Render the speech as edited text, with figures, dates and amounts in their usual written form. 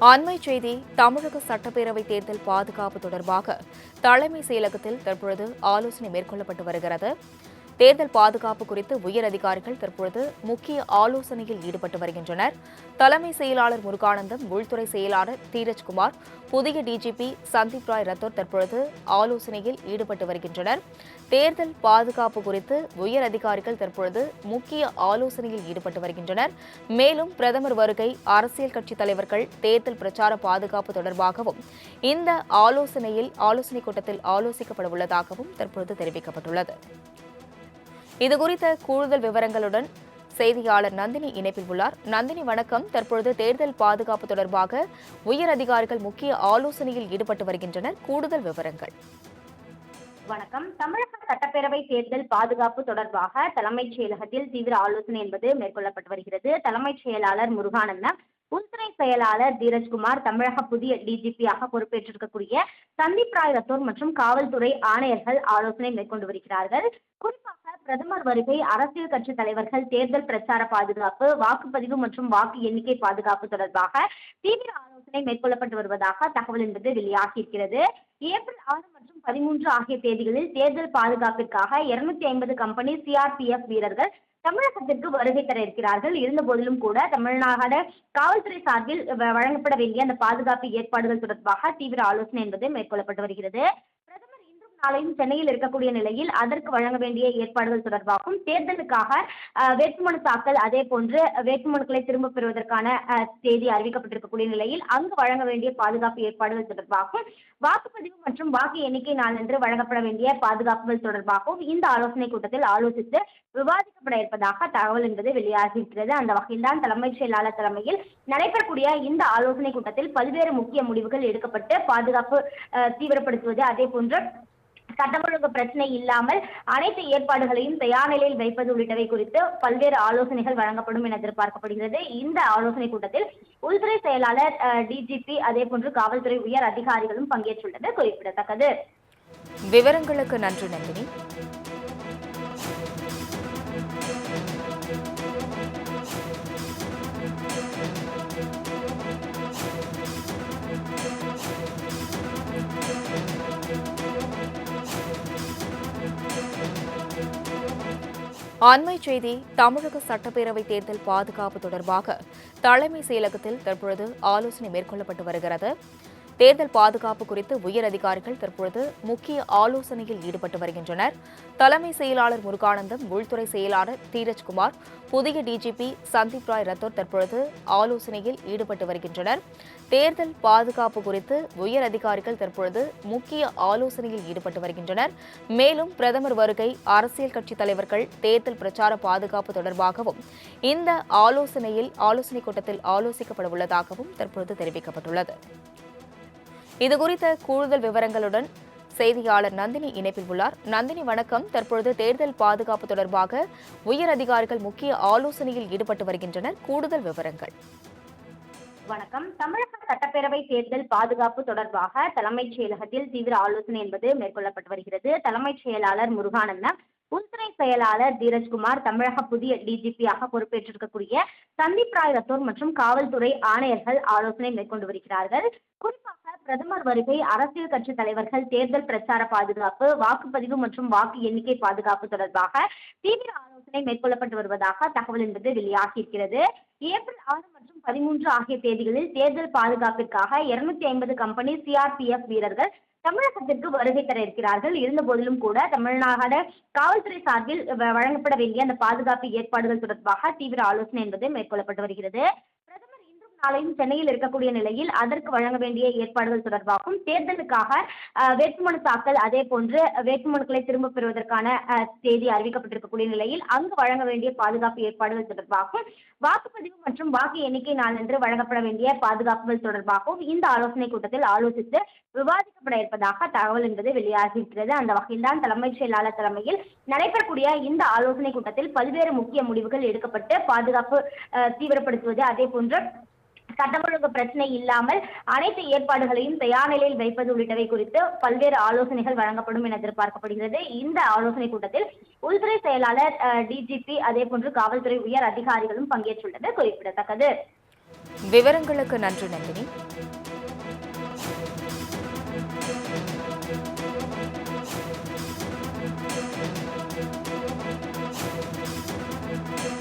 அண்மை செய்தி தமிழக சட்டப்பேரவை தேர்தல் பாதுகாப்பு தொடர்பாக தலைமை செயலகத்தில் தற்பொழுது ஆலோசனை மேற்கொள்ளப்பட்டு வருகிறது. தேர்தல் பாதுகாப்பு குறித்து உயர் அதிகாரிகள் தற்பொழுது முக்கிய ஆலோசனையில் ஈடுபட்டு வருகின்றனர். தலைமை செயலாளர் முருகானந்தம், உள்துறை செயலாளர் தீரஜ்குமார், புதிய டிஜிபி சந்தீப் ராய் ரத்தோர் தற்பொழுது ஆலோசனையில் ஈடுபட்டு வருகின்றனர். தேர்தல் பாதுகாப்பு குறித்து உயர் அதிகாரிகள் தற்பொழுது முக்கிய ஆலோசனையில் ஈடுபட்டு வருகின்றனர். மேலும் பிரதமர் வருகை, அரசியல் கட்சித் தலைவர்கள், தேர்தல் பிரச்சார பாதுகாப்பு தொடர்பாகவும் இந்த ஆலோசனைக் கூட்டத்தில் ஆலோசிக்கப்பட உள்ளதாகவும் தற்பொழுது தெரிவிக்கப்பட்டுள்ளது. இதுகுறித்த கூடுதல் விவரங்களுடன் செய்தியாளர் நந்தினி இணைப்பில் உள்ளார். நந்தினி, வணக்கம். தற்பொழுது தேர்தல் பாதுகாப்பு தொடர்பாக உயர் அதிகாரிகள் முக்கிய ஆலோசனையில் ஈடுபட்டு வருகின்றனர். கூடுதல் விவரங்கள். வணக்கம். தமிழக சட்டப்பேரவை தேர்தல் பாதுகாப்பு தொடர்பாக தலைமைச் செயலகத்தில் தீவிர ஆலோசனை என்பது மேற்கொள்ளப்பட்டு வருகிறது. தலைமைச் செயலாளர் முருகானந்தம், உள்துறை செயலாளர் தீரஜ்குமார், தமிழக புதிய டிஜிபியாக பொறுப்பேற்றிருக்கக்கூடிய சந்தீப் ராய் ரத்தோர் மற்றும் காவல்துறை ஆணையர்கள் ஆலோசனை மேற்கொண்டு வருகிறார்கள். குறிப்பாக பிரதமர் வருகை, அரசியல் கட்சி தலைவர்கள், தேர்தல் பிரச்சார பாதுகாப்பு, வாக்குப்பதிவு மற்றும் வாக்கு எண்ணிக்கை பாதுகாப்பு தொடர்பாக தீவிர ஆலோசனை மேற்கொள்ளப்பட்டு வருவதாக தகவல் என்பது வெளியாகியிருக்கிறது. ஏப்ரல் 6 மற்றும் 13 ஆகிய தேதிகளில் தேர்தல் பாதுகாப்பிற்காக 250 கம்பெனி சிஆர்பிஎஃப் வீரர்கள் தமிழகத்திற்கு வருகை தர இருக்கிறார்கள். இருந்த போதிலும் கூட தமிழ்நாடு காவல்துறை சார்பில் வழங்கப்பட வேண்டிய அந்த பாதுகாப்பு ஏற்பாடுகள் தொடர்பாக தீவிர ஆலோசனை என்பது மேற்கொள்ளப்பட்டு வருகிறது. பிரதமர் இன்றும் நாளையும் சென்னையில் இருக்கக்கூடிய நிலையில் அதற்கு வழங்க வேண்டிய ஏற்பாடுகள் தொடர்பாகவும், தேர்தலுக்காக வேட்புமனு தாக்கல், அதே போன்று வேட்புமனுக்களை திரும்பப் பெறுவதற்கான தேதி அறிவிக்கப்பட்டிருக்கக்கூடிய நிலையில் அங்கு வழங்க வேண்டிய பாதுகாப்பு ஏற்பாடுகள் தொடர்பாகவும், வாக்குப்பதிவு மற்றும் வாக்கு எண்ணிக்கை நாளன்று வழங்கப்பட வேண்டிய பாதுகாப்புகள் தொடர்பாகவும் இந்த ஆலோசனை கூட்டத்தில் ஆலோசித்து விவாதிக்கப்பட இருப்பதாக தகவல் என்பது வெளியாகியிருக்கிறது. அந்த வகையில்தான் தலைமைச் செயலாளர் தலைமையில் நடைபெறக்கூடிய இந்த ஆலோசனை கூட்டத்தில் பல்வேறு முக்கிய முடிவுகள் எடுக்கப்பட்டு பாதுகாப்பு தீவிரப்படுத்துவது, அதே போன்று சட்டம் ஒழுங்கு பிரச்சனை இல்லாமல் அனைத்து ஏற்பாடுகளையும் தயார் நிலையில் வைப்பது உள்ளிட்டவை குறித்து பல்வேறு ஆலோசனைகள் வழங்கப்படும் என எதிர்பார்க்கப்படுகிறது. இந்த ஆலோசனை கூட்டத்தில் உள்துறை செயலாளர், டிஜிபி, அதே போன்று காவல்துறை உயர் அதிகாரிகளும் பங்கேற்றுள்ளது குறிப்பிடத்தக்கது. விவரங்களுக்கு நன்றி நந்தினி. அண்மை செய்தி தமிழக சட்டப்பேரவை தேர்தல் பாதுகாப்பு தொடர்பாக தலைமை செயலகத்தில் தற்பொழுது ஆலோசனை மேற்கொள்ளப்பட்டு வருகிறது. தேர்தல் பாதுகாப்பு குறித்து உயர் அதிகாரிகள் தற்பொழுது முக்கிய ஆலோசனையில் ஈடுபட்டு வருகின்றனர். தலைமை செயலாளர் முருகானந்தம், உள்துறை செயலாளர் தீரஜ்குமார், புதிய டிஜிபி சந்தீப் ராய் ரத்தோர் தற்பொழுது ஆலோசனையில் ஈடுபட்டு வருகின்றனர். தேர்தல் பாதுகாப்பு குறித்து உயர் அதிகாரிகள் தற்பொழுது முக்கிய ஆலோசனையில் ஈடுபட்டு வருகின்றனர். மேலும் பிரதமர் வருகை, அரசியல் கட்சித் தலைவர்கள், தேர்தல் பிரச்சார பாதுகாப்பு தொடர்பாகவும் இந்த ஆலோசனைக் கூட்டத்தில் ஆலோசிக்கப்பட உள்ளதாகவும் தற்பொழுது தெரிவிக்கப்பட்டுள்ளது. இதுகுறித்த கூடுதல் விவரங்களுடன் செய்தியாளர் நந்தினி இணைப்பில் உள்ளார். நந்தினி, வணக்கம். தற்பொழுது தேர்தல் பாதுகாப்பு தொடர்பாக உயர் அதிகாரிகள் முக்கிய ஆலோசனையில் ஈடுபட்டு வருகின்றனர். கூடுதல் விவரங்கள். வணக்கம். தமிழக சட்டப்பேரவை தேர்தல் பாதுகாப்பு தொடர்பாக தலைமைச் செயலகத்தில் தீவிர ஆலோசனை என்பது மேற்கொள்ளப்பட்டு வருகிறது. தலைமைச் செயலாளர் முருகானந்தம், உள்துறை செயலாளர் தீரஜ்குமார், தமிழக புதிய டிஜிபியாக பொறுப்பேற்றிருக்கக்கூடிய சந்தீப் ராய் ரத்தோர் மற்றும் காவல்துறை ஆணையர்கள் ஆலோசனை மேற்கொண்டு வருகிறார்கள். குறிப்பாக பிரதமர் வருகை, அரசியல் கட்சி தலைவர்கள், தேர்தல் பிரச்சார பாதுகாப்பு, வாக்குப்பதிவு மற்றும் வாக்கு எண்ணிக்கை பாதுகாப்பு தொடர்பாக தீவிர ஆலோசனை மேற்கொள்ளப்பட்டு வருவதாக தகவல் என்பது வெளியாகியிருக்கிறது. ஏப்ரல் 6 மற்றும் 13 ஆகிய தேதிகளில் தேர்தல் பாதுகாப்பிற்காக 250 கம்பெனி சிஆர்பிஎஃப் வீரர்கள் தமிழகத்திற்கு வருகை தர இருக்கிறார்கள். இருந்த போதிலும் கூட தமிழ்நாடு காவல்துறை சார்பில் வழங்கப்பட வேண்டிய அந்த பாதுகாப்பு ஏற்பாடுகள் தொடர்பாக தீவிர ஆலோசனை என்பது மேற்கொள்ளப்பட்டு வருகிறது. பிரதமர் இன்றும் நாளையும் சென்னையில் இருக்கக்கூடிய நிலையில் அதற்கு வழங்க வேண்டிய ஏற்பாடுகள் தொடர்பாகவும், தேர்தலுக்காக வேட்புமனு தாக்கல், அதே போன்று வேட்புமனுக்களை திரும்பப் பெறுவதற்கான தேதி அறிவிக்கப்பட்டிருக்கக்கூடிய நிலையில் அங்கு வழங்க வேண்டிய பாதுகாப்பு ஏற்பாடுகள் தொடர்பாகவும், வாக்குப்பதிவு மற்றும் வாக்கு எண்ணிக்கை நாளன்று வழங்கப்பட வேண்டிய பாதுகாப்புகள் தொடர்பாகவும் இந்த ஆலோசனை கூட்டத்தில் ஆலோசித்து விவாதிக்கப்பட இருப்பதாக தகவல் என்பது வெளியாகியிருக்கிறது. அந்த வகையில்தான் தலைமைச் செயலாளர் தலைமையில் நடைபெறக்கூடிய இந்த ஆலோசனை கூட்டத்தில் பல்வேறு முக்கிய முடிவுகள் எடுக்கப்பட்டு பாதுகாப்பு தீவிரப்படுத்துவது, அதே போன்று சட்டம் ஒழுங்கு பிரச்சனை இல்லாமல் அனைத்து ஏற்பாடுகளையும் தயார் நிலையில் வைப்பது உள்ளிட்டவை குறித்து பல்வேறு ஆலோசனைகள் வழங்கப்படும் என எதிர்பார்க்கப்படுகிறது. இந்த ஆலோசனை கூட்டத்தில் உள்துறை செயலாளர், டிஜிபி, அதே போன்று காவல்துறை உயர் அதிகாரிகளும் பங்கேற்றுள்ளது குறிப்பிடத்தக்கது. விவரங்களுக்கு நன்றி நந்தினி.